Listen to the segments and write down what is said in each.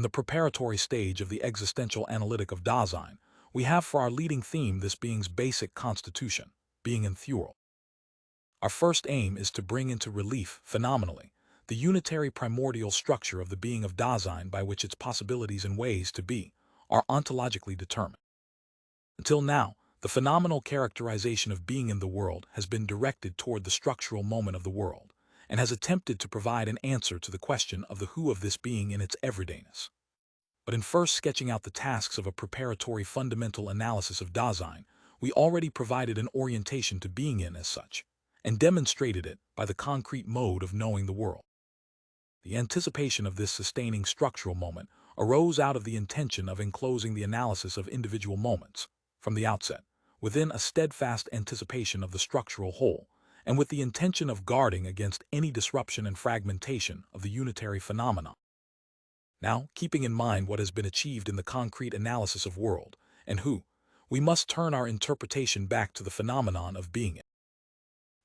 In the preparatory stage of the existential analytic of Dasein, we have for our leading theme this being's basic constitution, being in theory. Our first aim is to bring into relief, phenomenally, the unitary primordial structure of the being of Dasein by which its possibilities and ways to be are ontologically determined. Until now, the phenomenal characterization of being in the world has been directed toward the structural moment of the world, and has attempted to provide an answer to the question of the who of this being in its everydayness. But in first sketching out the tasks of a preparatory fundamental analysis of Dasein, we already provided an orientation to being in as such, and demonstrated it by the concrete mode of knowing the world. The anticipation of this sustaining structural moment arose out of the intention of enclosing the analysis of individual moments, from the outset, within a steadfast anticipation of the structural whole, and with the intention of guarding against any disruption and fragmentation of the unitary phenomenon. Now, keeping in mind what has been achieved in the concrete analysis of world and who, we must turn our interpretation back to the phenomenon of being it.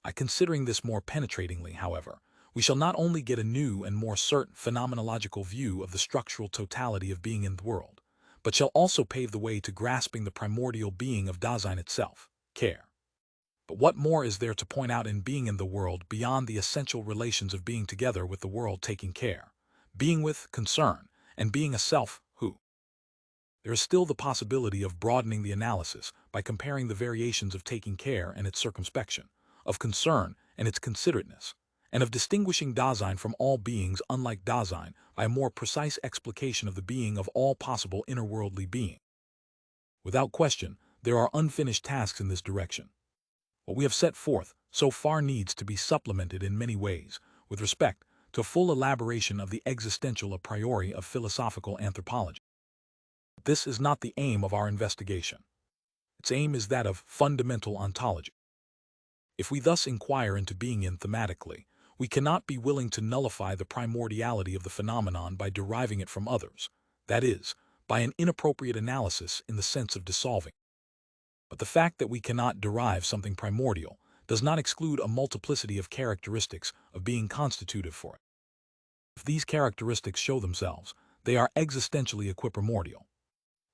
By considering this more penetratingly, however, we shall not only get a new and more certain phenomenological view of the structural totality of being in the world, but shall also pave the way to grasping the primordial being of Dasein itself, care. But what more is there to point out in being in the world beyond the essential relations of being together with the world taking care, being with concern, and being a self who? There is still the possibility of broadening the analysis by comparing the variations of taking care and its circumspection, of concern and its considerateness, and of distinguishing Dasein from all beings unlike Dasein by a more precise explication of the being of all possible interworldly being. Without question, there are unfinished tasks in this direction. What we have set forth so far needs to be supplemented in many ways with respect to a full elaboration of the existential a priori of philosophical anthropology. But this is not the aim of our investigation. Its aim is that of fundamental ontology. If we thus inquire into being in thematically, we cannot be willing to nullify the primordiality of the phenomenon by deriving it from others, that is, by an inappropriate analysis in the sense of dissolving. But the fact that we cannot derive something primordial does not exclude a multiplicity of characteristics of being constitutive for it. If these characteristics show themselves, they are existentially equiprimordial.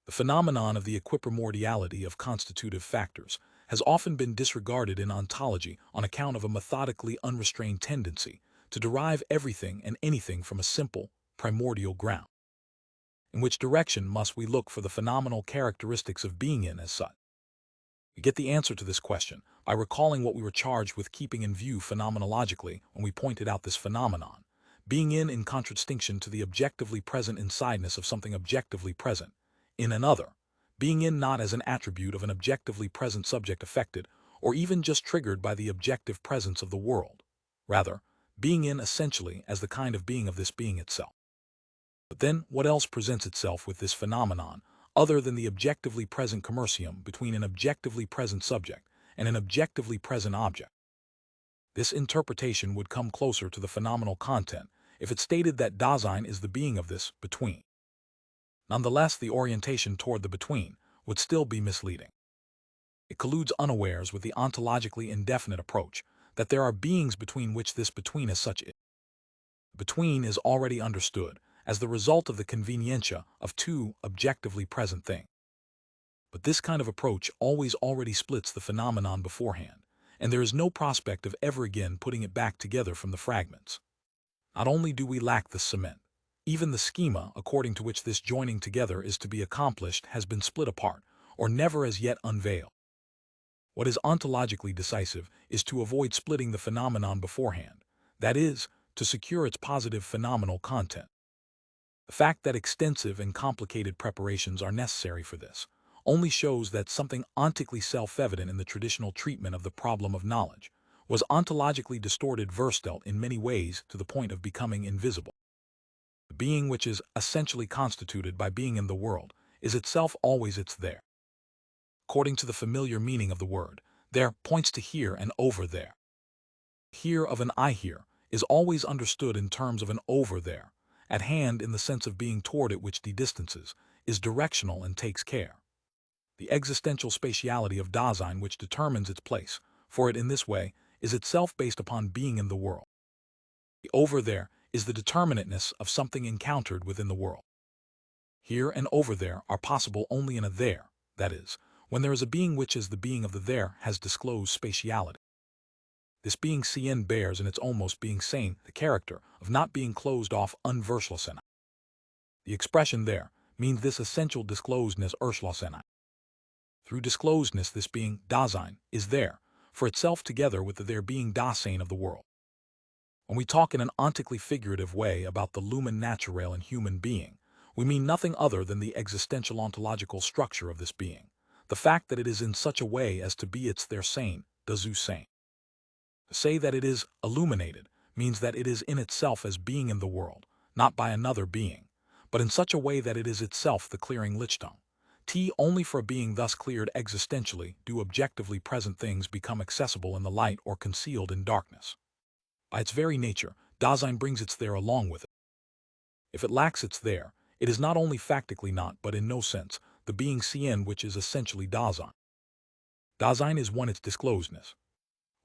The phenomenon of the equiprimordiality of constitutive factors has often been disregarded in ontology on account of a methodically unrestrained tendency to derive everything and anything from a simple, primordial ground. In which direction must we look for the phenomenal characteristics of being in as such? We get the answer to this question by recalling what we were charged with keeping in view phenomenologically when we pointed out this phenomenon, being in contradistinction to the objectively present insideness of something objectively present, in another, being in not as an attribute of an objectively present subject affected, or even just triggered by the objective presence of the world, rather, being in essentially as the kind of being of this being itself. But then, what else presents itself with this phenomenon, other than the objectively present commercium between an objectively present subject and an objectively present object? This interpretation would come closer to the phenomenal content if it stated that Dasein is the being of this between. Nonetheless, the orientation toward the between would still be misleading. It colludes unawares with the ontologically indefinite approach that there are beings between which this between as such is. Between is already understood as the result of the convenientia of two objectively present things. But this kind of approach always already splits the phenomenon beforehand, and there is no prospect of ever again putting it back together from the fragments. Not only do we lack the cement, even the schema according to which this joining together is to be accomplished has been split apart, or never as yet unveiled. What is ontologically decisive is to avoid splitting the phenomenon beforehand, that is, to secure its positive phenomenal content. The fact that extensive and complicated preparations are necessary for this only shows that something ontically self-evident in the traditional treatment of the problem of knowledge was ontologically distorted verstelt in many ways to the point of becoming invisible. The being which is essentially constituted by being in the world is itself always its there. According to the familiar meaning of the word, there points to here and over there. Here of an I here is always understood in terms of an over there, at hand in the sense of being toward it which de-distances, is directional and takes care. The existential spatiality of Dasein which determines its place, for it in this way, is itself based upon being in the world. The over there is the determinateness of something encountered within the world. Here and over there are possible only in a there, that is, when there is a being which is the being of the there has disclosed spatiality. This being cn bears in its almost being sane the character of not being closed off unverschlossen. The expression there means this essential disclosedness erschlossen. Through disclosedness this being, Dasein, is there, for itself together with the there being Dasein of the world. When we talk in an ontically figurative way about the lumen naturale in human being, we mean nothing other than the existential ontological structure of this being, the fact that it is in such a way as to be its there sane, dazu sane. To say that it is illuminated means that it is in itself as being in the world, not by another being, but in such a way that it is itself the clearing Lichtung. Only for a being thus cleared existentially do objectively present things become accessible in the light or concealed in darkness. By its very nature, Dasein brings its there along with it. If it lacks its there, it is not only factically not, but in no sense, the being cn which is essentially Dasein. Dasein is one its disclosedness.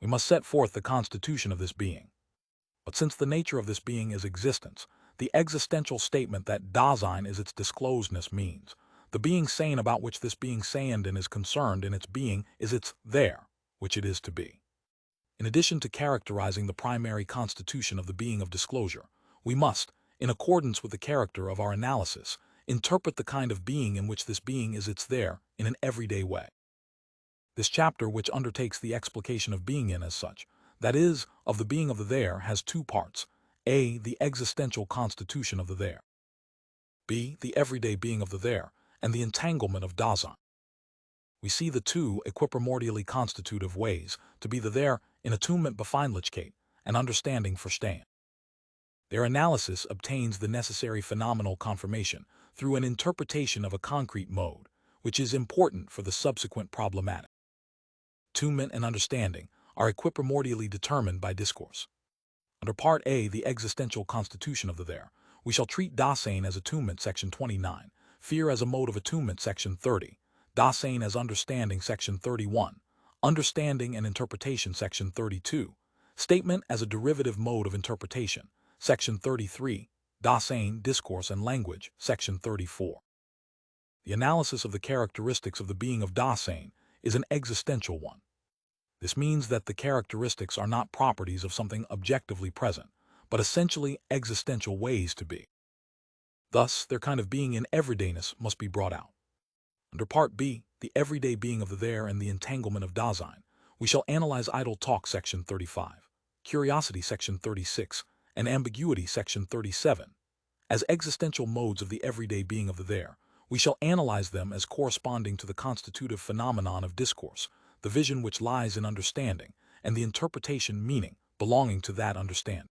We must set forth the constitution of this being. But since the nature of this being is existence, the existential statement that Dasein is its disclosedness means the being sane about which this being saned and is concerned in its being is its there, which it is to be. In addition to characterizing the primary constitution of the being of disclosure, we must, in accordance with the character of our analysis, interpret the kind of being in which this being is its there in an everyday way. This chapter, which undertakes the explication of being in as such, that is, of the being of the there, has two parts: A, the existential constitution of the there; B, the everyday being of the there, and the entanglement of Dasein. We see the two equiprimordially constitutive ways to be the there in attunement Befindlichkeit and understanding Verstehen. Their analysis obtains the necessary phenomenal confirmation through an interpretation of a concrete mode, which is important for the subsequent problematic. Attunement and understanding are equiprimordially determined by discourse. Under Part A, the existential constitution of the there, we shall treat Dasein as attunement, section 29, fear as a mode of attunement, section 30, Dasein as understanding, section 31, understanding and interpretation, section 32, statement as a derivative mode of interpretation, section 33, Dasein, discourse and language, section 34. The analysis of the characteristics of the being of Dasein is an existential one. This means that the characteristics are not properties of something objectively present, but essentially existential ways to be. Thus, their kind of being in everydayness must be brought out. Under Part B, the everyday being of the there and the entanglement of Dasein, we shall analyze idle talk, section 35, curiosity, section 36, and ambiguity, section 37. As existential modes of the everyday being of the there, we shall analyze them as corresponding to the constitutive phenomenon of discourse, the vision which lies in understanding, and the interpretation meaning belonging to that understanding.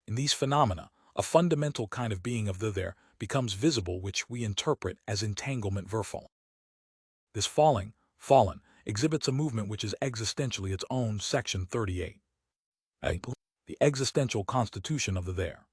In these phenomena, a fundamental kind of being of the there becomes visible which we interpret as entanglement verfallen. This fallen, exhibits a movement which is existentially its own, section 38. The existential constitution of the there.